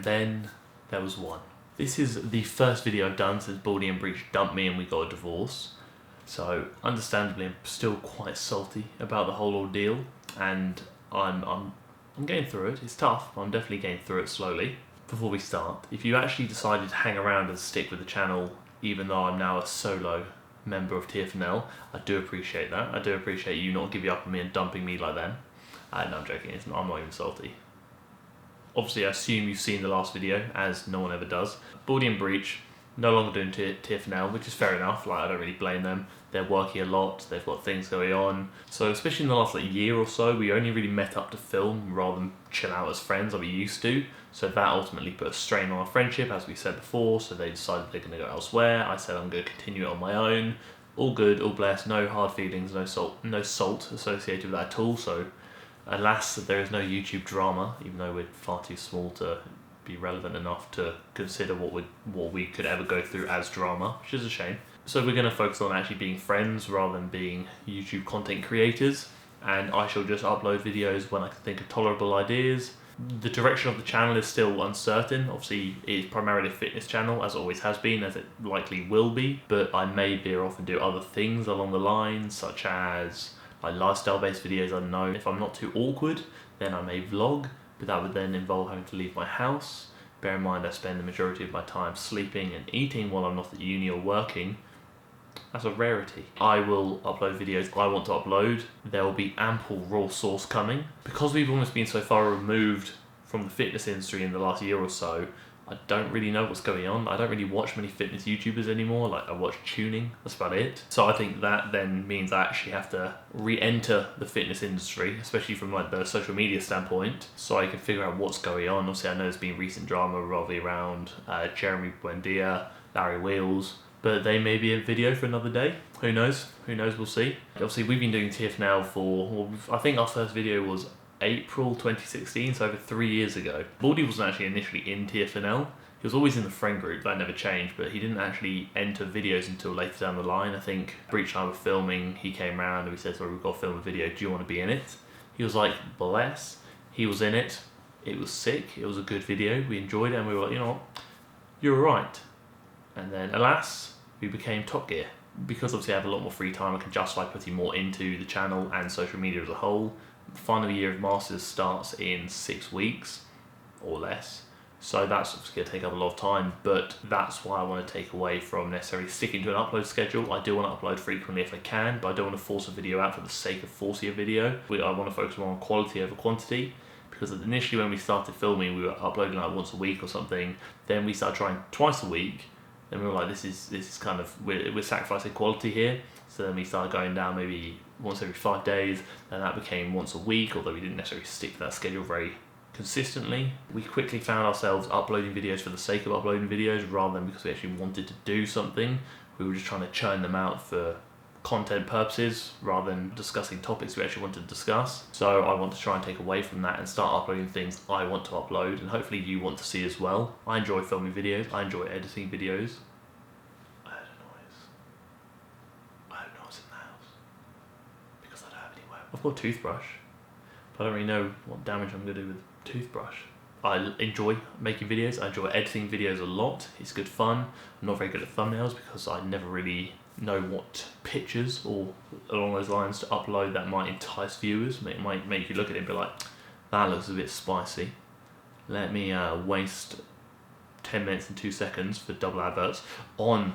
And then there was one. This is the first video I've done since Baldy and Breach dumped me and we got a divorce. So understandably I'm still quite salty about the whole ordeal, and I'm getting through it. It's tough, but I'm definitely getting through it slowly. Before we start, if you actually decided to hang around and stick with the channel, even though I'm now a solo member of TFNL, I do appreciate that. I do appreciate you not giving up on me and dumping me like then. No, I'm joking, I'm not even salty. Obviously, I assume you've seen the last video, as no one ever does. Baldy and Breach, no longer doing TFNL, which is fair enough. Like, I don't really blame them. They're working a lot, they've got things going on. So especially in the last year or so, we only really met up to film rather than chill out as friends like we used to. So that ultimately put a strain on our friendship, as we said before. So they decided they're going to go elsewhere. I said I'm going to continue it on my own. All good, all blessed, no hard feelings, no salt associated with that at all. So alas, there is no YouTube drama, even though we're far too small to be relevant enough to consider what we could ever go through as drama, which is a shame. So we're going to focus on actually being friends rather than being YouTube content creators, and I shall just upload videos when I can think of tolerable ideas. The direction of the channel is still uncertain. Obviously, it is primarily a fitness channel, as it always has been, as it likely will be, but I may veer off and do other things along the line, such as like lifestyle-based videos. I don't know. If I'm not too awkward, then I may vlog, but that would then involve having to leave my house. Bear in mind I spend the majority of my time sleeping and eating while I'm not at uni or working. That's a rarity. I will upload videos I want to upload. There will be ample raw source coming. Because we've almost been so far removed from the fitness industry in the last year or so, I don't really know what's going on. I don't really watch many fitness YouTubers anymore. Like, I watch tuning, that's about it. So I think that then means I actually have to re-enter the fitness industry, especially from like the social media standpoint, so I can figure out what's going on. Obviously, I know there's been recent drama revolving around Jeremy Buendia, Larry Wheels, but they may be a video for another day. Who knows? Who knows? We'll see. Obviously, we've been doing TFNL for, well, I think our first video was April 2016, so over 3 years ago. Baldy wasn't actually initially in TFNL. He was always in the friend group, that never changed, but he didn't actually enter videos until later down the line. I think Breach and I were filming, he came around and we said, sorry, we've got to film a video, do you want to be in it? He was like, bless. He was in it. It was sick. It was a good video. We enjoyed it and we were like, you know what, you're right. And then, alas, we became Top Gear. Because obviously I have a lot more free time, I can justify putting more into the channel and social media as a whole. The final year of Masters starts in 6 weeks or less, so that's obviously going to take up a lot of time, but that's why I want to take away from necessarily sticking to an upload schedule. I do want to upload frequently if I can, but I don't want to force a video out for the sake of forcing a video. I want to focus more on quality over quantity, because initially when we started filming we were uploading like once a week or something, then we started trying twice a week, then we were like, this is kind of, we're sacrificing quality here. So then we started going down maybe once every 5 days, and that became once a week, although we didn't necessarily stick to that schedule very consistently. We quickly found ourselves uploading videos for the sake of uploading videos rather than because we actually wanted to do something. We were just trying to churn them out for content purposes rather than discussing topics we actually wanted to discuss. So I want to try and take away from that and start uploading things I want to upload, and hopefully you want to see as well. I enjoy filming videos, I enjoy editing videos. I heard a noise. I heard a noise in the house because I don't have anywhere. I've got a toothbrush, but I don't really know what damage I'm going to do with a toothbrush. I enjoy making videos, I enjoy editing videos a lot. It's good fun. I'm not very good at thumbnails because I never really know what pictures or along those lines to upload that might entice viewers, might make you look at it and be like, that looks a bit spicy. Let me waste 10 minutes and 2 seconds for double adverts on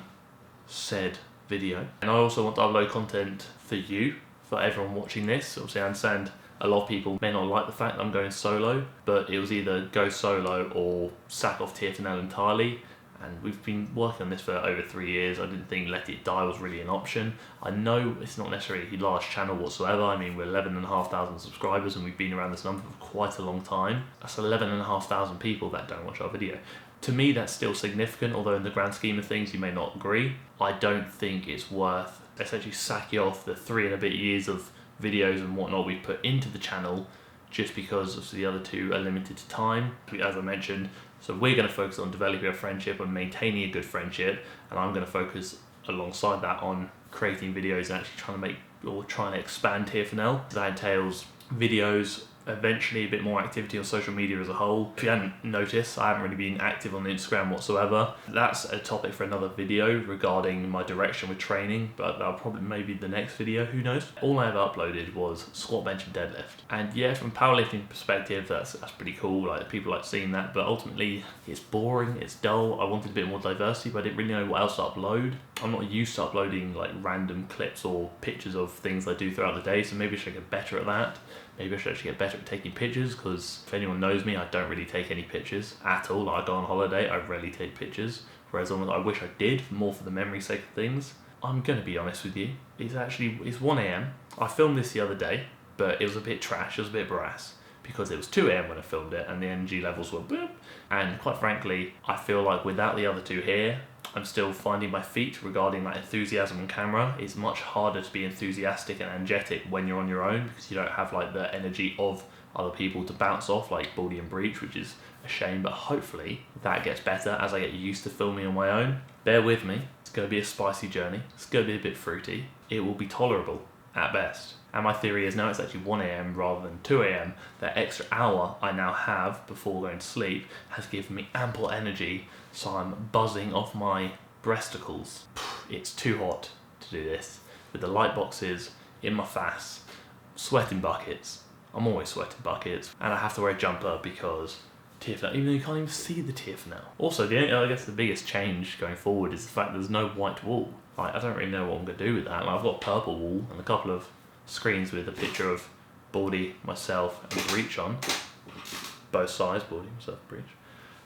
said video. And I also want to upload content for you, for everyone watching this. Obviously I understand a lot of people may not like the fact that I'm going solo, but it was either go solo or sack off TFNL entirely. And we've been working on this for over 3 years. I didn't think Let It Die was really an option. I know it's not necessarily a large channel whatsoever. I mean, we're 11,500 subscribers and we've been around this number for quite a long time. That's 11,500 people that don't watch our video. To me, that's still significant, although in the grand scheme of things, you may not agree. I don't think it's worth essentially sacking off the 3 and a bit years of videos and whatnot we've put into the channel just because of the other 2 are limited to time. As I mentioned, so we're going to focus on developing a friendship and maintaining a good friendship, and I'm going to focus alongside that on creating videos and actually trying to expand TFNL. That entails videos eventually a bit more activity on social media as a whole. If you hadn't noticed, I haven't really been active on Instagram whatsoever. That's a topic for another video regarding my direction with training, but that'll probably maybe the next video, who knows. All I ever uploaded was squat, bench and deadlift. And yeah, from a powerlifting perspective, that's pretty cool. Like, people like seeing that, but ultimately it's boring, it's dull. I wanted a bit more diversity, but I didn't really know what else to upload. I'm not used to uploading like random clips or pictures of things I do throughout the day, so maybe I should get better at that. Maybe I should actually get better at taking pictures, because if anyone knows me, I don't really take any pictures at all. Like, I go on holiday, I rarely take pictures, whereas I wish I did, more for the memory sake of things. I'm going to be honest with you, it's 1 AM. I filmed this the other day, but it was a bit trash, it was a bit brass, because it was 2 AM when I filmed it, and the energy levels were boop. And quite frankly, I feel like without the other two here, I'm still finding my feet regarding that enthusiasm on camera. It's much harder to be enthusiastic and energetic when you're on your own, because you don't have like the energy of other people to bounce off, like Baldy and Breach, which is a shame, but hopefully that gets better as I get used to filming on my own. Bear with me, it's going to be a spicy journey, it's going to be a bit fruity, it will be tolerable at best. And my theory is now it's actually 1 AM rather than 2 AM. That extra hour I now have before going to sleep has given me ample energy, so I'm buzzing off my breasticles. It's too hot to do this. With the light boxes in my face, sweating buckets. I'm always sweating buckets, and I have to wear a jumper because TFNL, even though you can't even see the TFNL. Also, I guess the biggest change going forward is the fact there's no white wall. Like, I don't really know what I'm going to do with that. Like, I've got a purple wall and a couple of screens with a picture of Baldy, myself and Breach on. Both sides, Baldy, myself, Breach.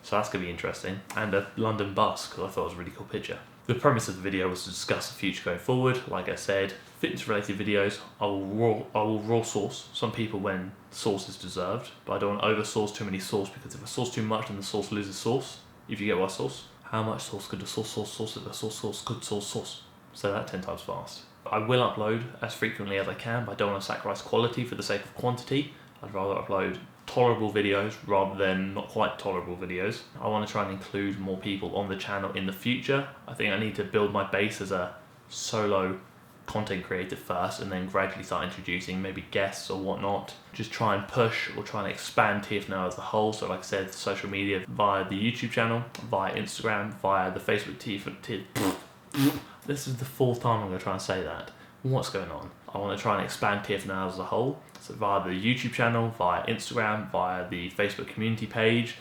So that's going to be interesting. And a London bus, because I thought it was a really cool picture. The premise of the video was to discuss the future going forward. Like I said, fitness related videos, I will raw source some people when source is deserved, but I don't want to over source too many source, because if I source too much then the source loses source. If you get what I source. How much source could the source if the source could source? Say that 10 times fast. I will upload as frequently as I can, but I don't want to sacrifice quality for the sake of quantity. I'd rather upload tolerable videos rather than not quite tolerable videos. I want to try and include more people on the channel in the future. I think I need to build my base as a solo content creator first, and then gradually start introducing maybe guests or whatnot. Just try and push or try and expand TFNL as a whole. So like I said, social media via the YouTube channel, via Instagram, via the Facebook This is the 4th time I'm going to try and say that. What's going on? I want to try and expand TFNL as a whole. So via the YouTube channel, via Instagram, via the Facebook community page.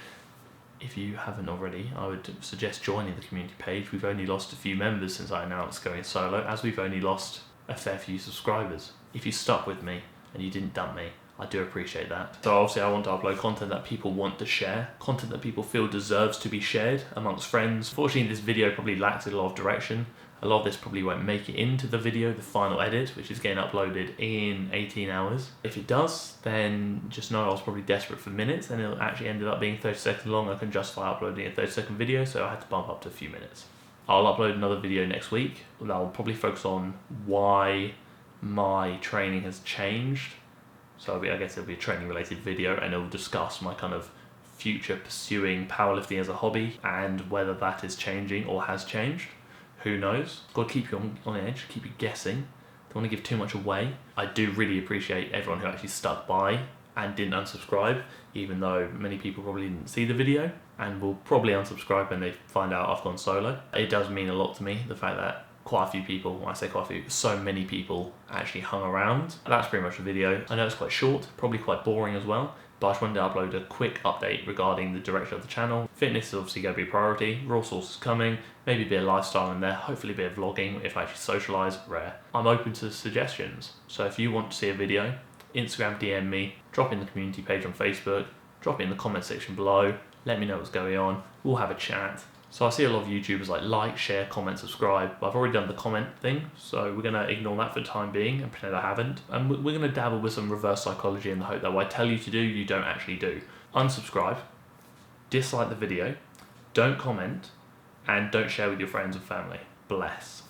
If you haven't already, I would suggest joining the community page. We've only lost a few members since I announced going solo, as we've only lost a fair few subscribers. If you stuck with me and you didn't dump me, I do appreciate that. So obviously I want to upload content that people want to share, content that people feel deserves to be shared amongst friends. Fortunately, this video probably lacks a lot of direction. A lot of this probably won't make it into the video, the final edit, which is getting uploaded in 18 hours. If it does, then just know I was probably desperate for minutes, and it actually ended up being 30 seconds long. I can justify uploading a 30-second video, so I had to bump up to a few minutes. I'll upload another video next week that will probably focus on why my training has changed. So I guess it'll be a training related video, and it'll discuss my kind of future pursuing powerlifting as a hobby and whether that is changing or has changed. Who knows? Got to keep you on edge, keep you guessing. Don't want to give too much away. I do really appreciate everyone who actually stuck by and didn't unsubscribe, even though many people probably didn't see the video and will probably unsubscribe when they find out I've gone solo. It does mean a lot to me, the fact that quite a few people, when I say quite a few, so many people actually hung around. That's pretty much the video. I know it's quite short, probably quite boring as well, but I just wanted to upload a quick update regarding the direction of the channel. Fitness is obviously going to be a priority, raw source is coming, maybe a bit of lifestyle in there, hopefully a bit of vlogging if I actually socialise, rare. I'm open to suggestions, so if you want to see a video, Instagram DM me, drop in the community page on Facebook, drop it in the comment section below, let me know what's going on, we'll have a chat. So I see a lot of YouTubers like, share, comment, subscribe. I've already done the comment thing, so we're going to ignore that for the time being and pretend I haven't. And we're going to dabble with some reverse psychology in the hope that what I tell you to do, you don't actually do. Unsubscribe, dislike the video, don't comment, and don't share with your friends and family. Bless.